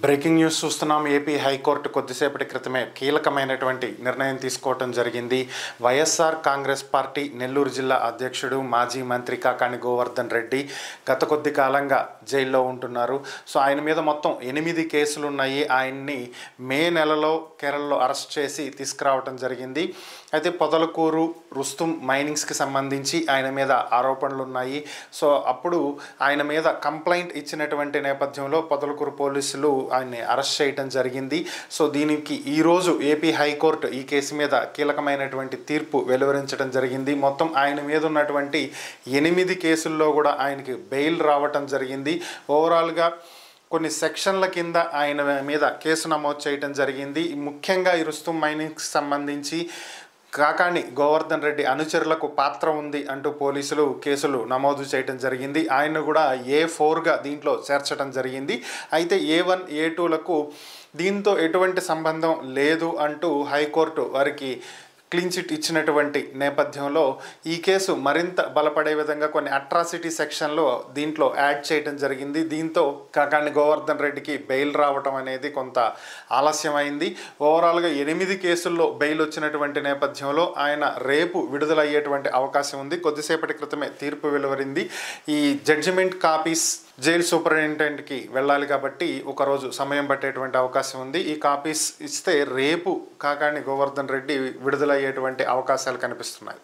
Breaking news చూస్తున్నాం. AP high court కొద్దిసేపటి క్రితమే కీలకమైనటువంటి నిర్ణయం తీసుకోవటం జరిగింది. వైఎస్ఆర్ కాంగ్రెస్ పార్టీ నెల్లూరు జిల్లా అధ్యక్షుడు మాజీ మంత్రి కాకాణి గోవర్ధన్ రెడ్డి గత కొద్ది కాలంగా జైల్లో ఉంటున్నారు. సో ఆయన మీద మొత్తం 8 కేసులు ఉన్నాయి. ఆయన్ని మే నెలలో కేరళలో అరెస్ట్ చేసి తీసుకురావటం జరిగింది. అయితే పొదలకూరు రుస్తుం మైనింగ్స్కి సంబంధించి ఆయన మీద ఆరోపణలు ఉన్నాయి. సో అప్పుడు ఆయన మీద కంప్లైంట్ ఇచ్చినటువంటి నేపథ్యంలో పొదలకూరు పోలీసులు ఆయన్ని అరెస్ట్ చేయడం జరిగింది. సో దీనికి ఈరోజు ఏపీ హైకోర్టు ఈ కేసు మీద కీలకమైనటువంటి తీర్పు వెలువరించడం జరిగింది. మొత్తం ఆయన మీద ఉన్నటువంటి 8 కేసుల్లో కూడా ఆయనకి బెయిల్ రావటం జరిగింది. ఓవరాల్గా కొన్ని సెక్షన్ల కింద ఆయన మీద కేసు నమోదు చేయడం జరిగింది. ముఖ్యంగా ఈ రుస్తుం మైనింగ్స్కి సంబంధించి కాకాణి గోవర్ధన్ రెడ్డి అనుచరులకు పాత్ర ఉంది అంటూ పోలీసులు కేసులు నమోదు చేయడం జరిగింది. ఆయన కూడా A4గా దీంట్లో చేర్చడం జరిగింది. అయితే A1, A2లకు దీంతో ఎటువంటి సంబంధం లేదు అంటూ హైకోర్టు వారికి క్లీన్ చిట్ ఇచ్చినటువంటి నేపథ్యంలో ఈ కేసు మరింత బలపడే విధంగా కొన్ని అట్రాసిటీ సెక్షన్లో దీంట్లో యాడ్ చేయడం జరిగింది. దీంతో కాకాణి గోవర్ధన్ రెడ్డికి బెయిల్ రావటం అనేది కొంత ఆలస్యమైంది. ఓవరాల్గా 8 కేసుల్లో బెయిల్ వచ్చినటువంటి నేపథ్యంలో ఆయన రేపు విడుదలయ్యేటువంటి అవకాశం ఉంది. కొద్దిసేపటి క్రితమే తీర్పు వెలువరింది. ఈ జడ్జిమెంట్ కాపీస్ జైలు సూపరింటెండెంట్కి వెళ్ళాలి కాబట్టి ఒకరోజు సమయం పట్టేటువంటి అవకాశం ఉంది. ఈ కాపీస్ ఇస్తే రేపు కాకాణి గోవర్ధన్ రెడ్డి విడుదలయ్యేటువంటి అవకాశాలు కనిపిస్తున్నాయి.